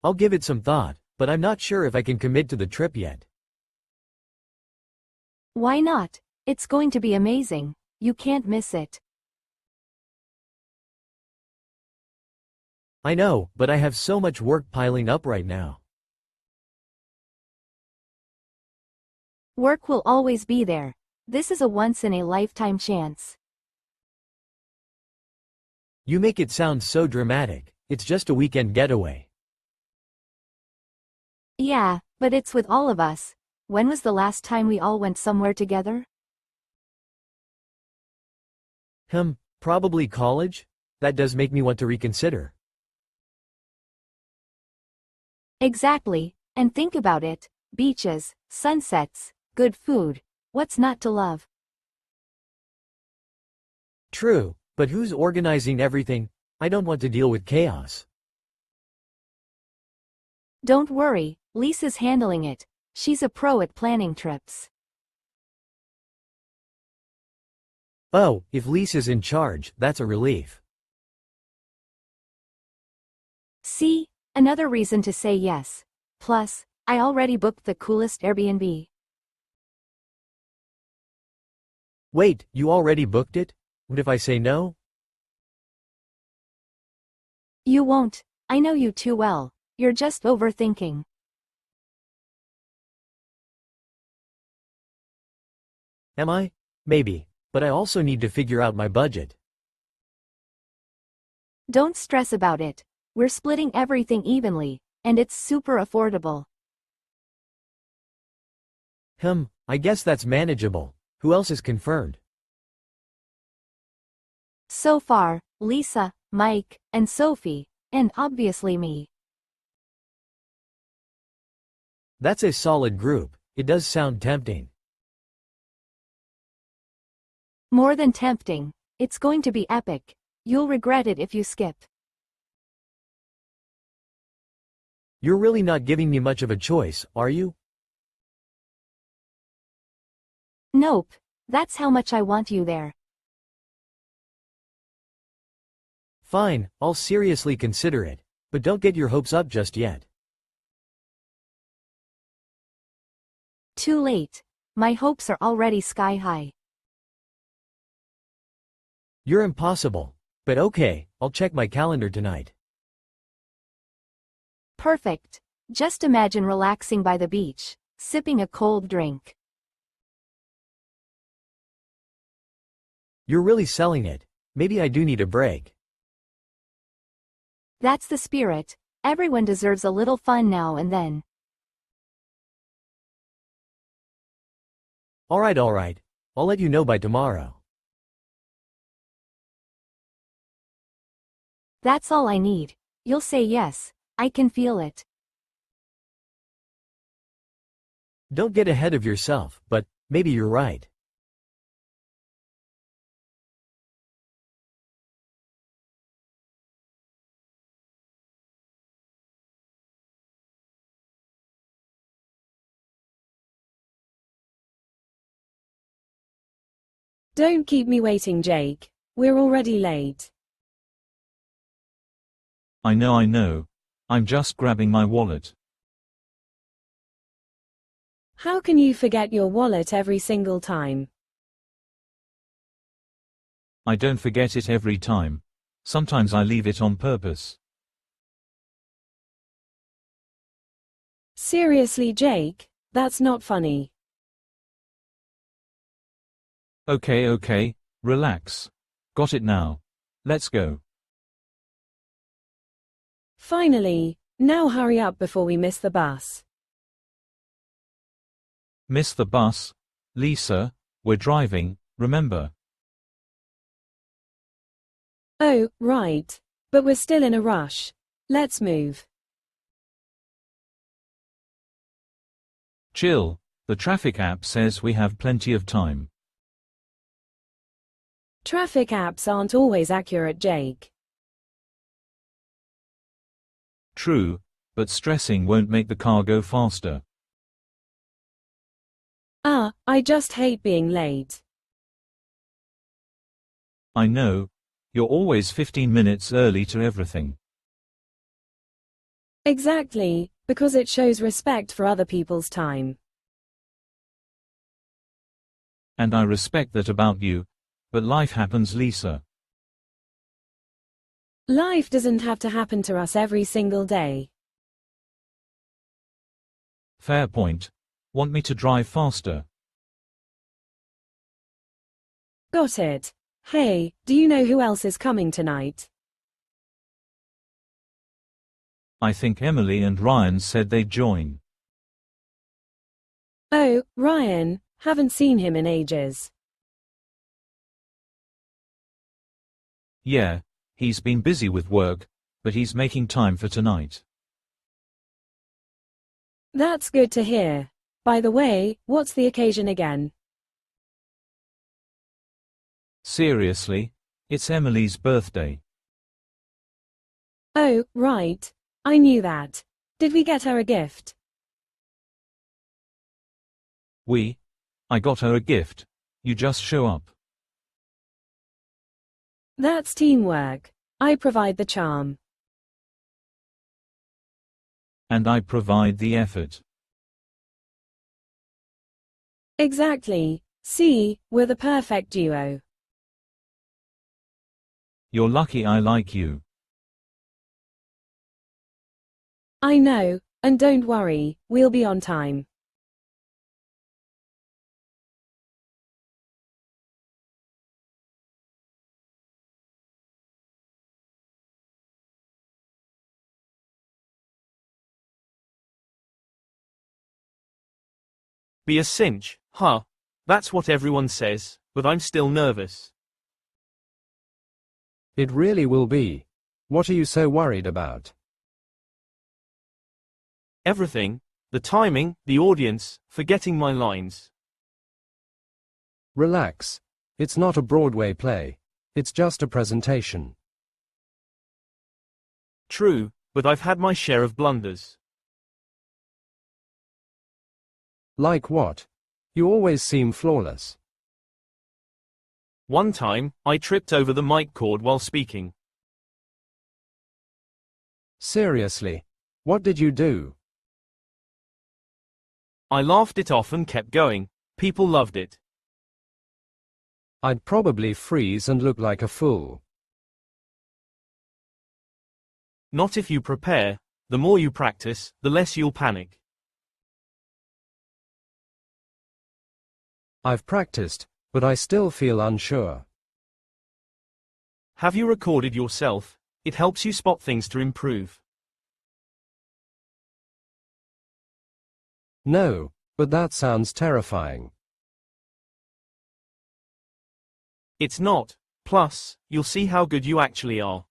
I'll give it some thought, but I'm not sure if I can commit to the trip yet. Why not? It's going to be amazing. You can't miss it. I know, but I have so much work piling up right now. Work will always be there. This is a once-in-a-lifetime chance. You make it sound so dramatic. It's just a weekend getaway. Yeah, but it's with all of us. When was the last time we all went somewhere together? Probably college? That does make me want to reconsider. Exactly, and think about it. Beaches, sunsets, good food. What's not to love? True, but who's organizing everything? I don't want to deal with chaos. Don't worry, Lisa's handling it. She's a pro at planning trips. Oh, if Lisa's in charge, that's a relief. See? Another reason to say yes. Plus, I already booked the coolest Airbnb. Wait, you already booked it? What if I say no? You won't. I know you too well. You're just overthinking. Am I? Maybe. But I also need to figure out my budget. Don't stress about it. We're splitting everything evenly, and it's super affordable. I guess that's manageable. Who else is confirmed? So far, Lisa, Mike, and Sophie, and obviously me. That's a solid group. It does sound tempting. More than tempting. It's going to be epic. You'll regret it if you skip. You're really not giving me much of a choice, are you? Nope. That's how much I want you there. Fine, I'll seriously consider it. But don't get your hopes up just yet. Too late. My hopes are already sky high. You're impossible. But okay, I'll check my calendar tonight. Perfect. Just imagine relaxing by the beach, sipping a cold drink. You're really selling it. Maybe I do need a break. That's the spirit. Everyone deserves a little fun now and then. Alright. I'll let you know by tomorrow. That's all I need. You'll say yes. I can feel it. Don't get ahead of yourself, but maybe you're right. Don't keep me waiting, Jake. We're already late. I know. I'm just grabbing my wallet. How can you forget your wallet every single time? I don't forget it every time. Sometimes I leave it on purpose. Seriously, Jake? That's not funny. Okay. Relax. Got it now. Let's go. Finally, now hurry up before we miss the bus. Miss the bus? Lisa, we're driving, remember? Oh, right. But we're still in a rush. Let's move. Chill. The traffic app says we have plenty of time. Traffic apps aren't always accurate, Jake. True, but stressing won't make the car go faster. I just hate being late. I know. You're always 15 minutes early to everything. Exactly, because it shows respect for other people's time. And I respect that about you. But life happens, Lisa. Life doesn't have to happen to us every single day. Fair point. Want me to drive faster? Got it. Hey, do you know who else is coming tonight? I think Emily and Ryan said they'd join. Oh, Ryan, haven't seen him in ages. Yeah, he's been busy with work, but he's making time for tonight. That's good to hear. By the way, what's the occasion again? Seriously? It's Emily's birthday. Oh, right. I knew that. Did we get her a gift? I got her a gift. You just show up. That's teamwork. I provide the charm. And I provide the effort. Exactly. See, we're the perfect duo. You're lucky I like you. I know, and don't worry, we'll be on time. Be a cinch, huh? That's what everyone says, but I'm still nervous. It really will be. What are you so worried about? Everything. The timing, the audience, forgetting my lines. Relax. It's not a Broadway play. It's just a presentation. True, but I've had my share of blunders. Like what? You always seem flawless. One time, I tripped over the mic cord while speaking. Seriously. What did you do? I laughed it off and kept going. People loved it. I'd probably freeze and look like a fool. Not if you prepare. The more you practice, the less you'll panic. I've practiced, but I still feel unsure. Have you recorded yourself? It helps you spot things to improve. No, but that sounds terrifying. It's not. Plus, you'll see how good you actually are.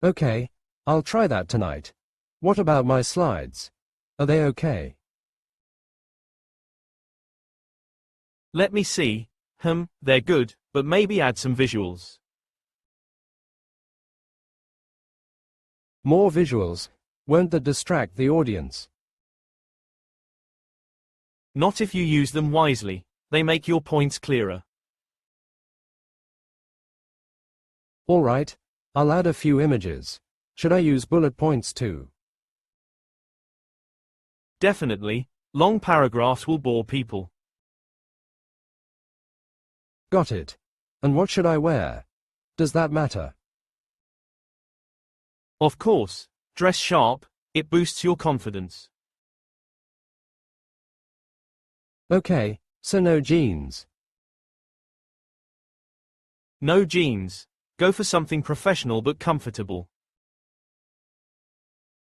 Okay, I'll try that tonight. What about my slides? Are they okay? Let me see. They're good, but maybe add some visuals. More visuals. Won't that distract the audience? Not if you use them wisely. They make your points clearer. All right, I'll add a few images. Should I use bullet points too? Definitely. Long paragraphs will bore people. Got it. And what should I wear? Does that matter? Of course. Dress sharp. It boosts your confidence. Okay, so no jeans. No jeans. Go for something professional but comfortable.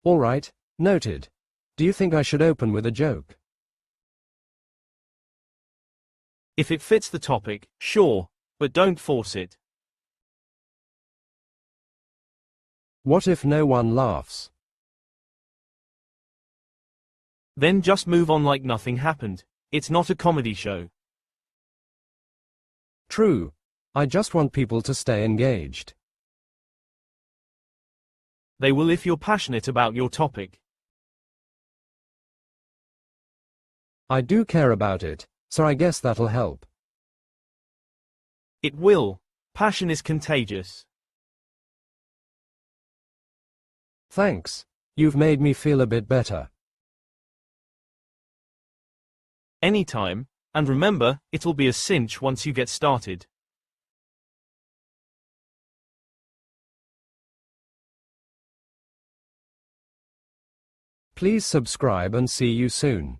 All right, noted. Do you think I should open with a joke? If it fits the topic, sure, but don't force it. What if no one laughs? Then just move on like nothing happened. It's not a comedy show. True. I just want people to stay engaged. They will if you're passionate about your topic. I do care about it, so I guess that'll help. It will. Passion is contagious. Thanks. You've made me feel a bit better. Anytime, and remember, it'll be a cinch once you get started. Please subscribe and see you soon.